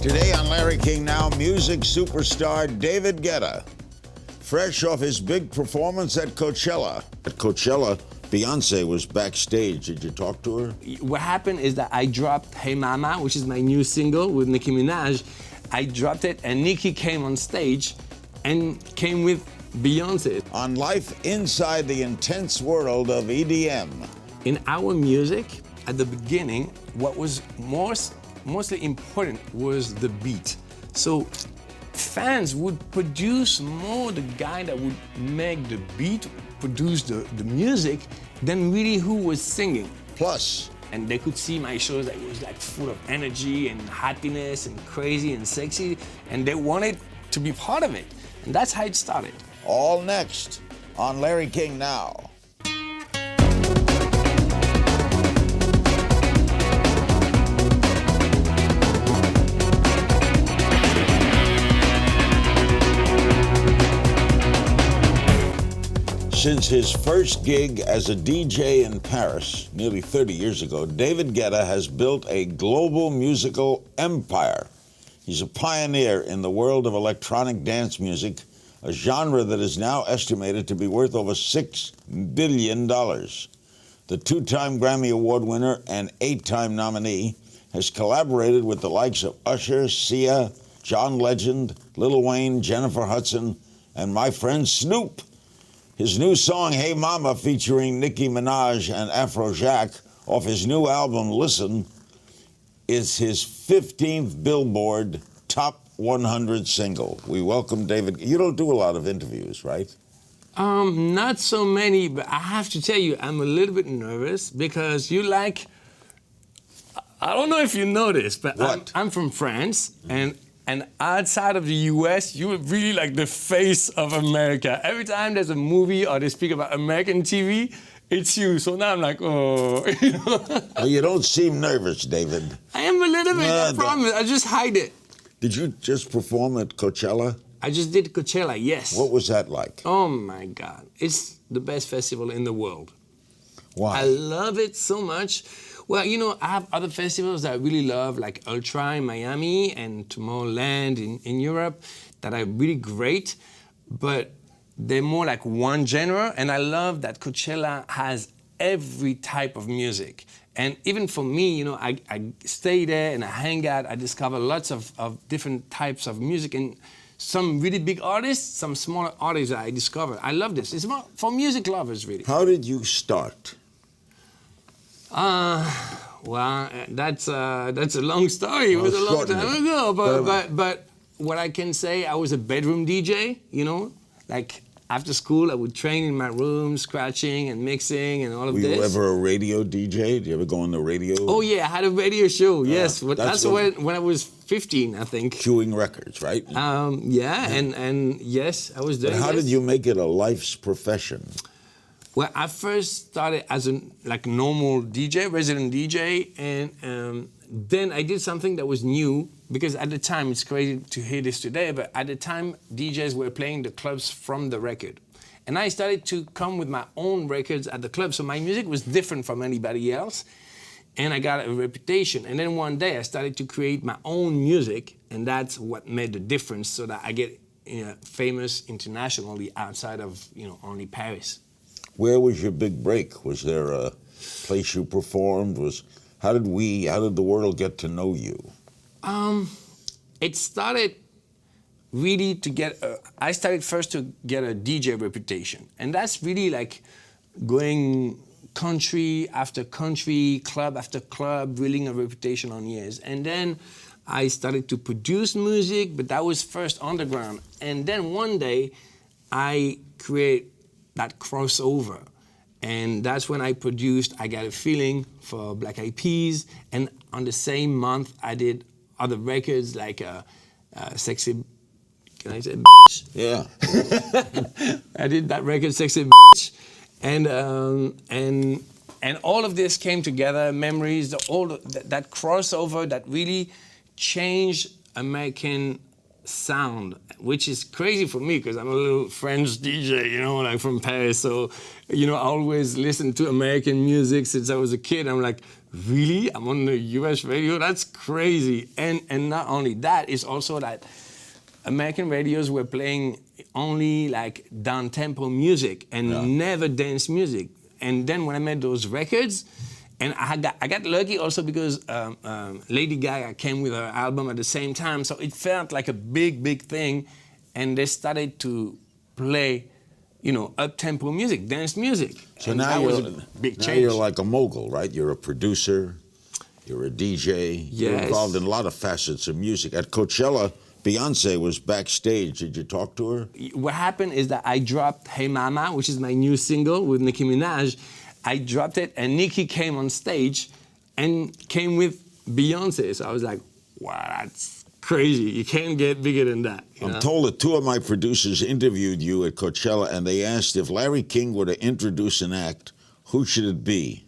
Today on Larry King Now, music superstar David Guetta. Fresh off his big performance at Coachella. At Coachella, Beyonce was backstage. Did you talk to her? What happened is that I dropped Hey Mama, which is my new single with Nicki Minaj. I dropped it and Nicki came on stage and came with Beyonce. On life inside the intense world of EDM. In our music, at the beginning, what was mostly important was the beat. So fans would produce more the guy that would make the beat, produce the music, than really who was singing. Plus, and they could see my shows that it was like full of energy and happiness and crazy and sexy, and they wanted to be part of it. And that's how it started. All next on Larry King Now. Since his first gig as a DJ in Paris nearly 30 years ago, David Guetta has built a global musical empire. He's a pioneer in the world of electronic dance music, a genre that is now estimated to be worth over $6 billion. The two-time Grammy Award winner and 8-time nominee has collaborated with the likes of Usher, Sia, John Legend, Lil Wayne, Jennifer Hudson, and my friend Snoop. His new song, Hey Mama, featuring Nicki Minaj and Afrojack, off his new album, Listen, is his 15th Billboard Top 100 single. We welcome David. You don't do a lot of interviews, right? Not so many, but I have to tell you, I'm a little bit nervous because I don't know if you know this, but I'm from France, and outside of the US, you're really like the face of America. Every time there's a movie or they speak about American TV, it's you. So now I'm like, oh. Well, you don't seem nervous, David. I am a little bit, I promise. I just hide it. Did you just perform at Coachella? I just did Coachella, yes. What was that like? Oh my God. It's the best festival in the world. Why? I love it so much. Well, you know, I have other festivals that I really love, like Ultra in Miami and Tomorrowland in Europe, that are really great, but they're more like one genre, and I love that Coachella has every type of music. And even for me, you know, I stay there and I hang out, I discover lots of different types of music, and some really big artists, some smaller artists that I discover. I love this. It's more for music lovers, really. How did you start? Well, that's a long story. It was a long time ago, but what I can say, I was a bedroom DJ, you know, like after school I would train in my room, scratching and mixing and all of this. Were you ever a radio DJ? Did you ever go on the radio? Oh yeah, I had a radio show, yes. That's when I was 15, I think. Queuing records, right? Yeah, and yes, I was there. But how did you make it a life's profession? Well, I first started as a normal DJ, resident DJ, and then I did something that was new, because at the time, it's crazy to hear this today, but at the time, DJs were playing the clubs from the record. And I started to come with my own records at the club, so my music was different from anybody else, and I got a reputation. And then one day, I started to create my own music, and that's what made the difference, so that I get famous internationally outside of, only Paris. Where was your big break? Was there a place you performed? How did the world get to know you? It started really I started first to get a DJ reputation. And that's really like going country after country, club after club, building a reputation on years. And then I started to produce music, but that was first underground. And then one day I create that crossover. And that's when I produced I Got a Feeling for Black Eyed Peas. And on the same month, I did other records like Sexy, can I say bitch? Yeah. I did that record, Sexy Bitch. And all of this came together, memories, that crossover that really changed American sound, which is crazy for me because I'm a little French DJ, you know, like from Paris. So, you know, I always listened to American music since I was a kid. I'm like, really? I'm on the US radio? That's crazy. And not only that, it's also that American radios were playing only like down-tempo music and never dance music. And then when I made those records, and I got lucky also because Lady Gaga came with her album at the same time, so it felt like a big thing, and they started to play, you know, up-tempo music, dance music. So and now that was a big change. you're like a mogul, right? You're a producer, you're a DJ, you're involved in a lot of facets of music. At Coachella, Beyonce was backstage. Did you talk to her? What happened is that I dropped Hey Mama, which is my new single with Nicki Minaj. I dropped it, and Nicki came on stage and came with Beyonce. So I was like, wow, that's crazy. You can't get bigger than that. I'm told that two of my producers interviewed you at Coachella, and they asked if Larry King were to introduce an act, who should it be?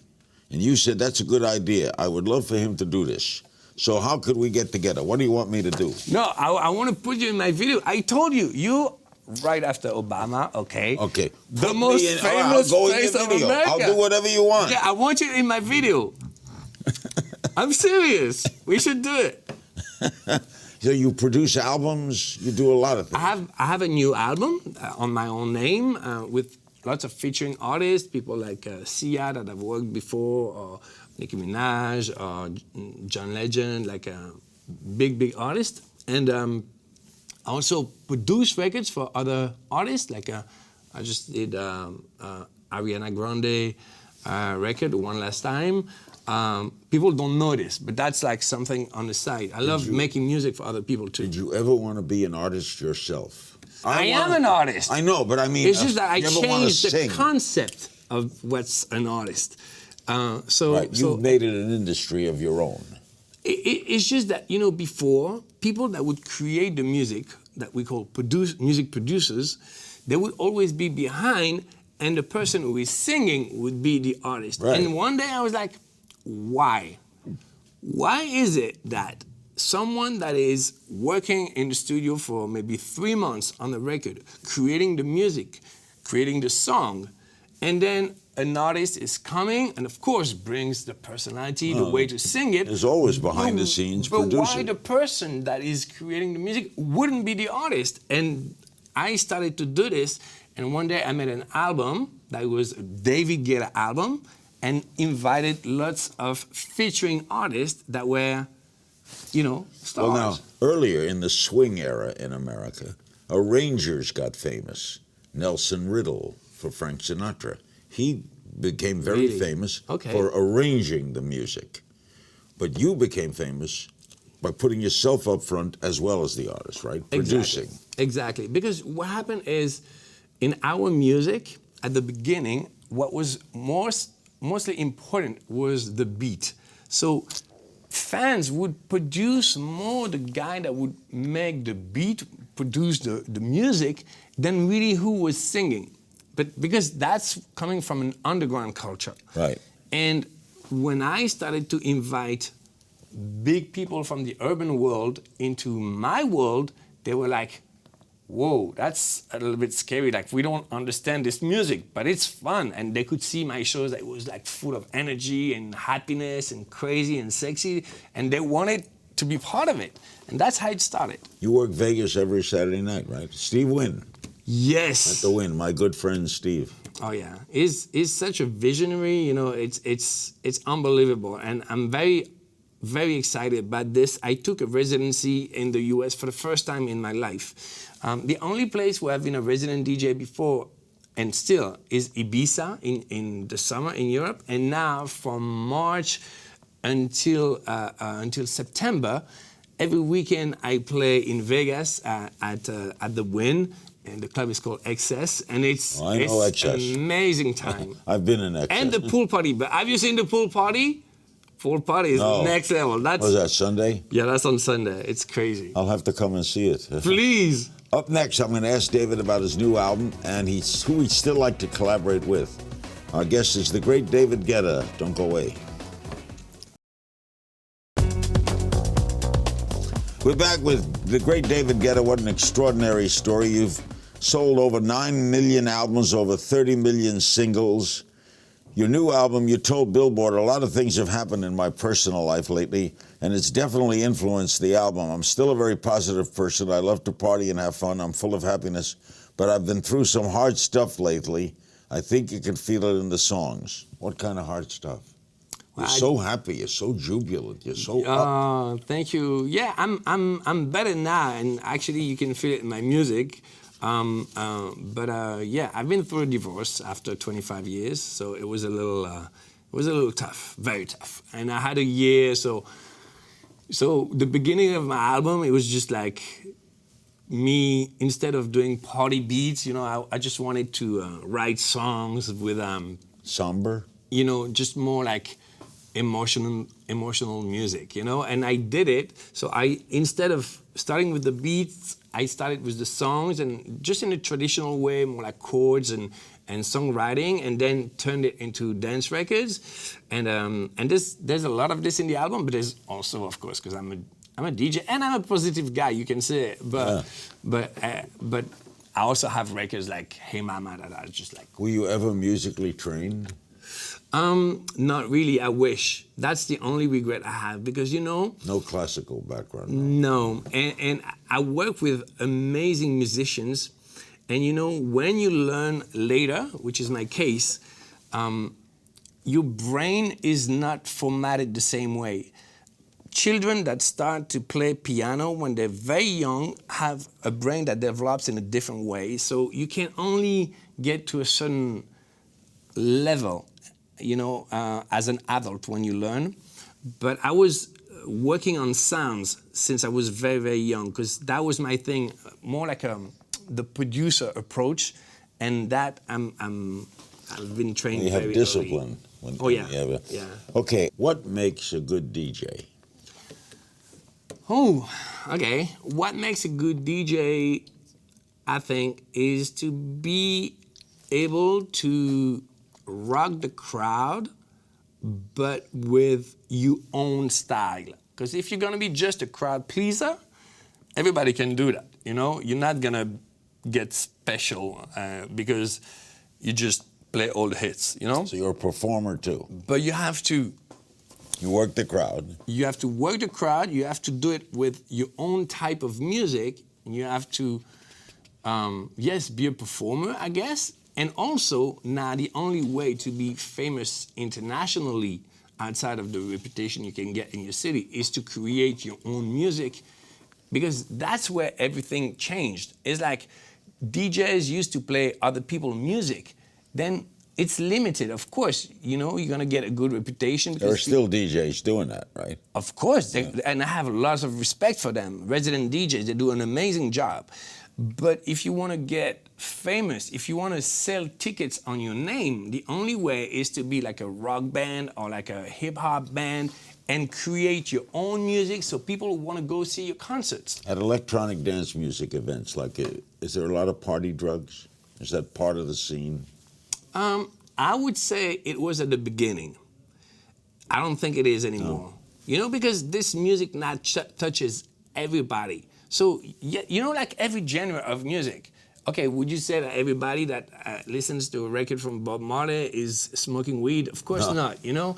And you said, that's a good idea. I would love for him to do this. So how could we get together? What do you want me to do? No, I want to put you in my video. I told you right after Obama, okay? Okay. The most famous face of America. I'll do whatever you want. Yeah, I want you in my video. I'm serious. We should do it. So you produce albums, you do a lot of things. I have a new album on my own name with lots of featuring artists, people like Sia that I've worked before, or Nicki Minaj, or John Legend, like a big artist. And I also produce records for other artists, like I just did Ariana Grande record one last time. People don't know this, but that's like something on the side. I love making music for other people too. Did you ever want to be an artist yourself? I am an artist. I know, but I mean, it's just that I changed the concept of what's an artist. You've made it an industry of your own. It's just that, you know, before, people that would create the music that we call music producers, they would always be behind, and the person who is singing would be the artist. Right. And one day I was like, why? Why is it that someone that is working in the studio for maybe 3 months on the record, creating the music, creating the song, and then an artist is coming and, of course, brings the personality, the way to sing it. There's always behind the scenes producing. But why the person that is creating the music wouldn't be the artist? And I started to do this, and one day I made an album that was a David Guetta album and invited lots of featuring artists that were, you know, stars. Well, now, earlier in the swing era in America, arrangers got famous. Nelson Riddle for Frank Sinatra. He became very famous for arranging the music. But you became famous by putting yourself up front as well as the artist, right? Producing. Exactly. Because what happened is, in our music, at the beginning, what was mostly important was the beat. So fans would produce more the guy that would make the beat, produce the music, than really who was singing. But because that's coming from an underground culture. Right. And when I started to invite big people from the urban world into my world, they were like, whoa, that's a little bit scary. Like, we don't understand this music, but it's fun. And they could see my shows that was like full of energy and happiness and crazy and sexy. And they wanted to be part of it. And that's how it started. You work Vegas every Saturday night, right? Steve Wynn. Yes. At the Wynn, my good friend Steve. Oh yeah, he's such a visionary. You know, it's unbelievable, and I'm very excited about this. I took a residency in the U.S. for the first time in my life. The only place where I've been a resident DJ before, and still, is Ibiza in the summer in Europe, and now from March until September, every weekend I play in Vegas at the Wynn. And the club is called Excess, and it's an amazing time. I've been in Excess. And the pool party. But have you seen the pool party? Pool party is next level. Was that Sunday? Yeah, that's on Sunday. It's crazy. I'll have to come and see it. Please. Up next, I'm going to ask David about his new album and who he'd still like to collaborate with. Our guest is the great David Guetta. Don't go away. We're back with the great David Guetta. What an extraordinary story. You've sold over 9 million albums, over 30 million singles. Your new album, you told Billboard, a lot of things have happened in my personal life lately, and it's definitely influenced the album. I'm still a very positive person. I love to party and have fun. I'm full of happiness, but I've been through some hard stuff lately. I think you can feel it in the songs. What kind of hard stuff? You're so happy. You're so jubilant. You're so up. Thank you. Yeah, I'm better now, and actually, you can feel it in my music. Yeah, I've been through a divorce after 25 years, so it was a little tough, very tough. And I had a year, so the beginning of my album, it was just like me, instead of doing party beats, you know, I just wanted to write songs with somber, you know, just more like emotional music, you know, and I did it. So instead of starting with the beats, I started with the songs, and just in a traditional way, more like chords and songwriting, and then turned it into dance records. And there's a lot of this in the album, but there's also, of course, because I'm a DJ and I'm a positive guy, you can say it. But I also have records like Hey Mama that are just like. Were you ever musically trained? Not really. I wish. That's the only regret I have, because, you know. No classical background. No. And I work with amazing musicians, and, you know, when you learn later, which is my case, your brain is not formatted the same way. Children that start to play piano when they're very young have a brain that develops in a different way. So you can only get to a certain level, you know, as an adult when you learn. But I was working on sounds since I was very, very young, because that was my thing, more like the producer approach, and that I've been trained you very have discipline. Yeah. Okay, what makes a good DJ? Oh, okay. What makes a good DJ, I think, is to be able to rock the crowd, but with your own style. Because if you're gonna be just a crowd pleaser, everybody can do that, you know? You're not gonna get special because you just play all the hits, you know? So you're a performer too. But you have to. You work the crowd. You have to work the crowd, you have to do it with your own type of music, and you have to, yes, be a performer, I guess. And also, now the only way to be famous internationally outside of the reputation you can get in your city is to create your own music, because that's where everything changed. It's like DJs used to play other people's music. Then it's limited. Of course, you know, you're gonna get a good reputation. There are still DJs doing that, right? Of course, and I have lots of respect for them. Resident DJs, they do an amazing job. But if you want to get famous, if you want to sell tickets on your name, the only way is to be like a rock band or like a hip hop band and create your own music so people want to go see your concerts. At electronic dance music events, like, is there a lot of party drugs? Is that part of the scene? I would say it was at the beginning. I don't think it is anymore. No. You know, because this music now touches everybody. So, you know, like every genre of music. Okay, would you say that everybody that listens to a record from Bob Marley is smoking weed? Of course not, you know?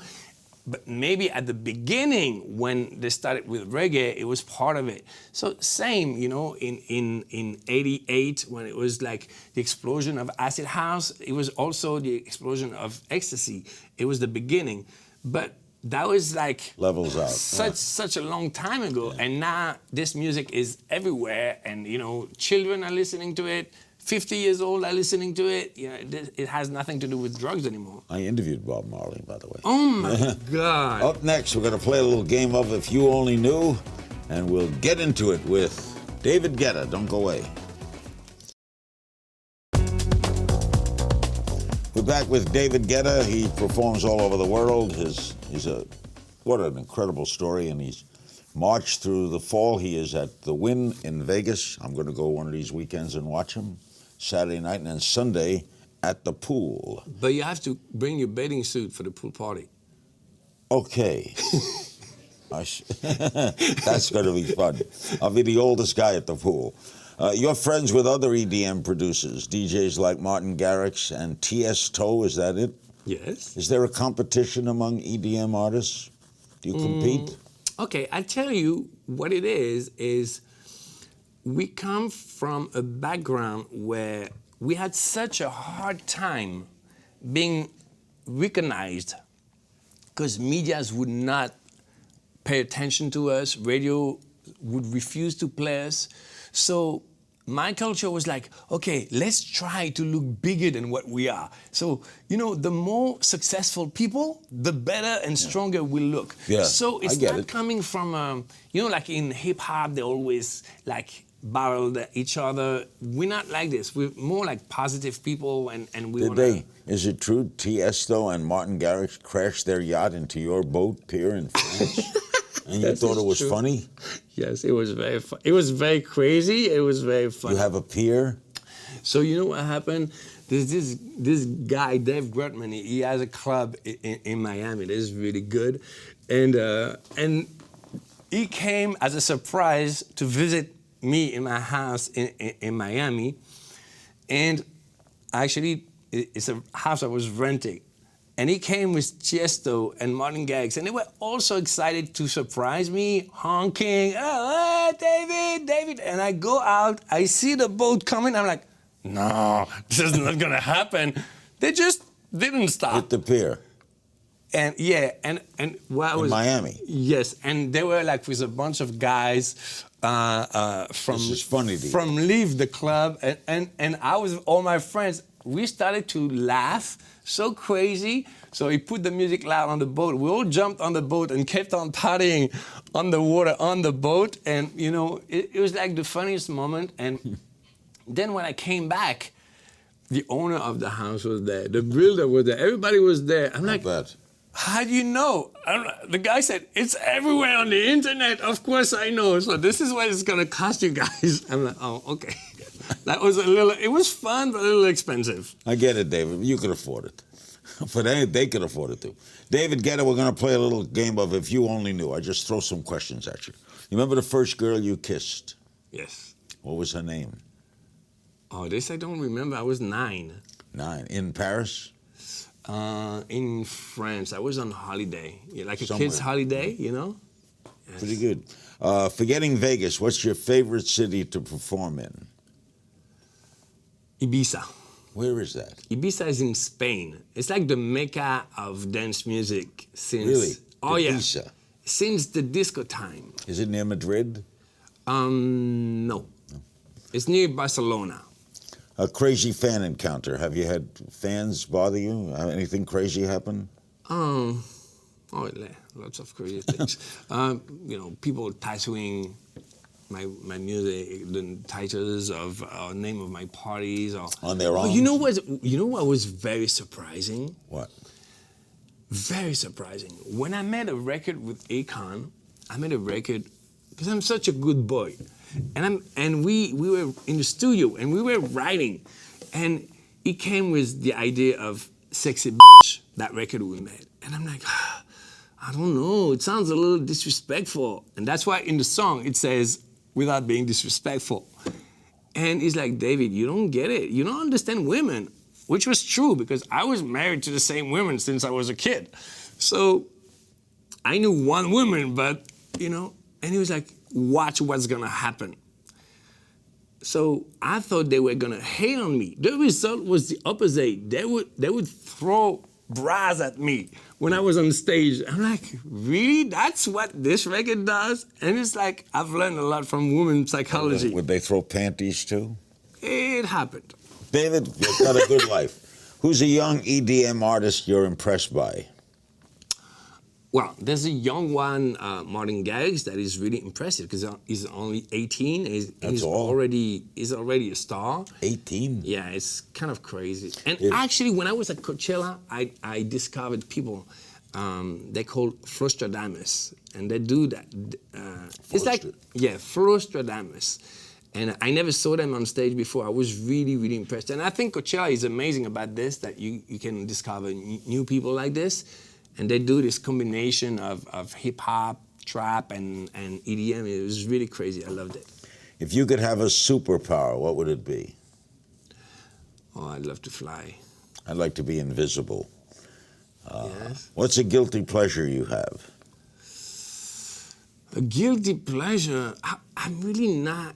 But maybe at the beginning, when they started with reggae, it was part of it. So same, you know, in 88, when it was like the explosion of acid house, it was also the explosion of ecstasy. It was the beginning. But that was like levels out. Such a long time ago, and now this music is everywhere, and you know, children are listening to it. 50 years old are listening to it. You know, it has nothing to do with drugs anymore. I interviewed Bob Marley, by the way. Oh my God! Up next, we're going to play a little game of If You Only Knew, and we'll get into it with David Guetta. Don't go away. We're back with David Guetta. He performs all over the world. What an incredible story, and he's marched through the fall. He is at the Wynn in Vegas. I'm going to go one of these weekends and watch him. Saturday night, and then Sunday at the pool. But you have to bring your bathing suit for the pool party. Okay. That's going to be fun. I'll be the oldest guy at the pool. You're friends with other EDM producers, DJs like Martin Garrix and Tiesto, is that it? Yes. Is there a competition among EDM artists? Do you compete? Okay, I tell you what it is we come from a background where we had such a hard time being recognized because medias would not pay attention to us, radio would refuse to play us. So my culture was like, okay, let's try to look bigger than what we are. So, you know, the more successful people, the better and stronger we look. Yeah, so it's I get not it. coming from, you know, like in hip hop, they always like barrel each other. We're not like this. We're more like positive people and we Did wanna... they? Is it true Tiesto and Martin Garrix crashed their yacht into your boat pier in France? And you thought it was true. funny? Yes, it was very fun. It was very crazy. It was very fun. You have a pier? So you know what happened? There's this guy, David Guetta, he has a club in Miami that is really good. And he came as a surprise to visit me in my house in Miami. And actually, it's a house I was renting. And he came with Tiesto and Martin Garrix, and they were also excited to surprise me, honking, oh, hey, David. And I go out, I see the boat coming, I'm like, no, this is not gonna happen. They just didn't stop. Hit the pier. And yeah, and while I was... In Miami? Yes, and they were like with a bunch of guys from... This is funny to you. From Leave the Club, and I was with all my friends. We started to laugh, so crazy. So he put the music loud on the boat. We all jumped on the boat and kept on partying on the water on the boat. And, you know, it was like the funniest moment. And then when I came back, the owner of the house was there. The builder was there. Everybody was there. I'm like, bad. how do you know? The guy said, it's everywhere on the internet. Of course I know. So this is what it's going to cost you guys. I'm like, oh, okay. That was it was fun, but a little expensive. I get it, David. You could afford it. But they could afford it too. David Guetta, we're going to play a little game of If You Only Knew. I just throw some questions at you. You remember the first girl you kissed? Yes. What was her name? Oh, this I don't remember. I was 9. 9. In Paris? In France. I was on holiday. Yeah, like a Somewhere. kid's holiday, you know? Yes. Pretty good. Forgetting Vegas, what's your favorite city to perform in? Ibiza. Where is that? Ibiza is in Spain. It's like the mecca of dance music since... Really? Oh, yeah. Ibiza? Since the disco time. Is it near Madrid? No. It's near Barcelona. A crazy fan encounter. Have you had fans bother you? Anything crazy happen? Lots of crazy things. You know, people tattooing my music, the titles of name of my parties, or on their own. You know what was very surprising? What? Very surprising. When I made a record with Akon, I made a record because I'm such a good boy, and we were in the studio and we were writing, and he came with the idea of Sexy Bitch, that record we made, and I'm like, I don't know, it sounds a little disrespectful, and that's why in the song it says, without being disrespectful. And he's like, David, you don't get it. You don't understand women, which was true because I was married to the same women since I was a kid. So I knew one woman, but, you know, and he was like, watch what's gonna happen. So I thought they were gonna hate on me. The result was the opposite. They would throw bras at me when I was on stage. I'm like, really? That's what this record does? And it's like, I've learned a lot from women's psychology. Would they throw panties too? It happened. David, you've got a good life. Who's a young EDM artist you're impressed by? Well, there's a young one, Martin Garrix, that is really impressive because he's only 18. He's already a star. 18? Yeah, it's kind of crazy. And actually, when I was at Coachella, I discovered people they call Flostradamus, and they do that. It's like, yeah, Flostradamus. And I never saw them on stage before. I was really, really impressed. And I think Coachella is amazing about this, that you can discover new people like this. And they do this combination of hip-hop, trap and EDM. It was really crazy. I loved it. If you could have a superpower, what would it be? Oh, I'd love to fly. I'd like to be invisible. Yes. What's a guilty pleasure you have? A guilty pleasure? I'm really not.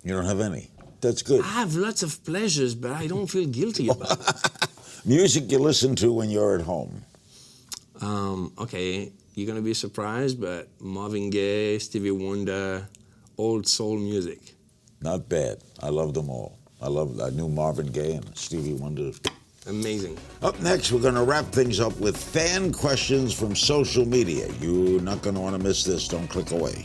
You don't have any? That's good. I have lots of pleasures, but I don't feel guilty about it. Music you listen to when you're at home? Okay, you're gonna be surprised, but Marvin Gaye, Stevie Wonder, old soul music. Not bad. I love them all. I knew Marvin Gaye and Stevie Wonder. Amazing. Up next, we're going to wrap things up with fan questions from social media. You're not going to want to miss this. Don't click away.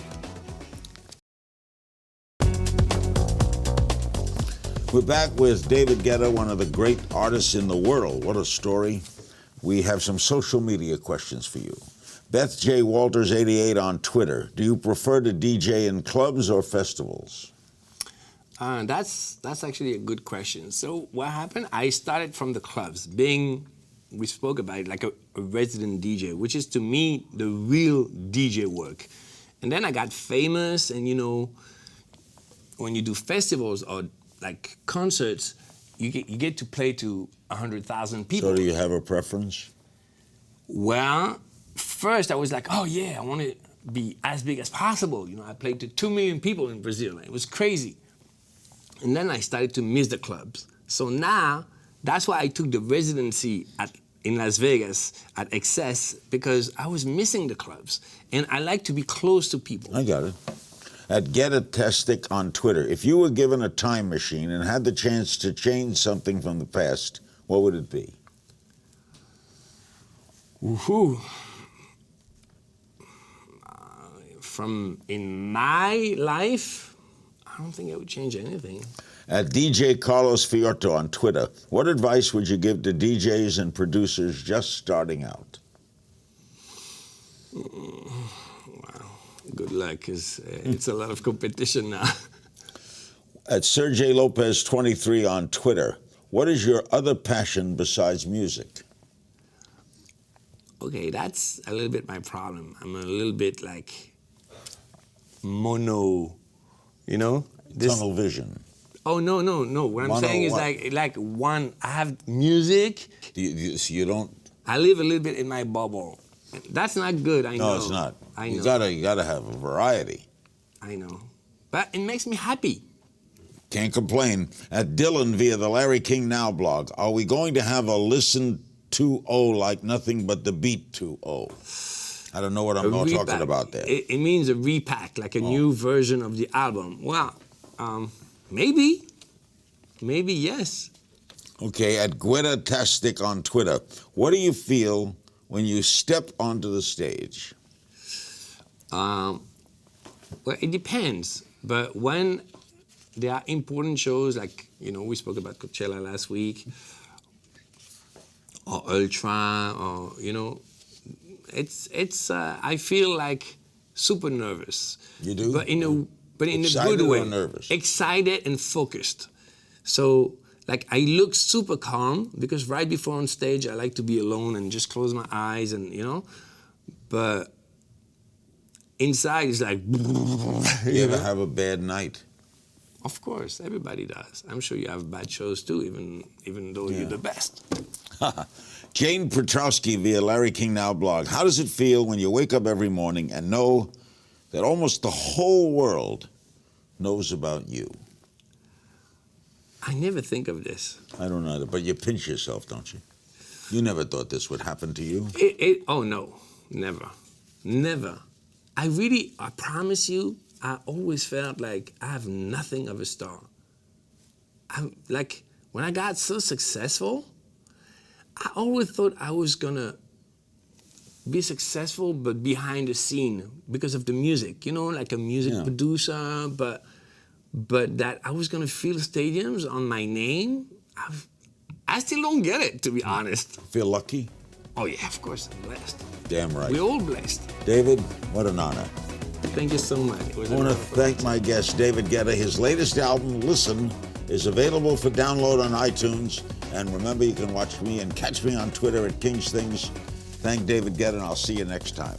We're back with David Guetta, one of the great artists in the world. What a story. We have some social media questions for you. Beth J. Walters 88 on Twitter. Do you prefer to DJ in clubs or festivals? That's actually a good question. So what happened? I started from the clubs, being, we spoke about it, like a resident DJ, which is to me the real DJ work. And then I got famous, and you know, when you do festivals or like concerts, you get to play to 100,000 people. So do you have a preference? Well, first I was like, oh yeah, I want to be as big as possible. You know, I played to 2 million people in Brazil. It was crazy. And then I started to miss the clubs. So now, that's why I took the residency in Las Vegas at XS, because I was missing the clubs. And I like to be close to people. I got it. At Getatastic on Twitter, if you were given a time machine and had the chance to change something from the past, what would it be? Woohoo. From in my life, I don't think I would change anything. At DJ Carlos Fiorto on Twitter, what advice would you give to DJs and producers just starting out? Wow, good luck, because it's a lot of competition now. At Sergey Lopez 23 on Twitter, what is your other passion besides music? Okay, that's a little bit my problem. I'm a little bit like mono, you know? Tunnel vision. Oh, no. What I'm saying is like one, I have music. You don't... I live a little bit in my bubble. That's not good, I know. No, it's not. I know. You gotta have a variety. I know. But it makes me happy. Can't complain. At Dylan via the Larry King Now blog, are we going to have a listen 2.0 like nothing but the beat 2.0? I don't know what I'm talking about there. It means a repack, like a new version of the album. Well, maybe. Maybe, yes. Okay, at Guetta-tastic on Twitter, what do you feel when you step onto the stage? Well, it depends. But when there are important shows, like, you know, we spoke about Coachella last week, or Ultra, or, you know, I feel like super nervous. You do? But in a good way. Or nervous? Excited and focused. So, like, I look super calm, because right before on stage, I like to be alone and just close my eyes and, you know, but inside it's like... You ever have a bad night? Of course, everybody does. I'm sure you have bad shows too, even though you're the best. Jane Petrowski via Larry King Now blog. How does it feel when you wake up every morning and know that almost the whole world knows about you? I never think of this. I don't either, but you pinch yourself, don't you? You never thought this would happen to you? Oh, no, never. Never. I promise you, I always felt like I have nothing of a star. Like, when I got so successful, I always thought I was gonna be successful, but behind the scene because of the music, you know, like a music producer, but that I was gonna fill stadiums on my name, I still don't get it, to be honest. Feel lucky? Oh yeah, of course, I'm blessed. Damn right. We're all blessed. David, what an honor. Thank you so much. I want to thank my guest, David Guetta. His latest album, Listen, is available for download on iTunes. And remember, you can watch me and catch me on Twitter at King's Things. Thank David Guetta, and I'll see you next time.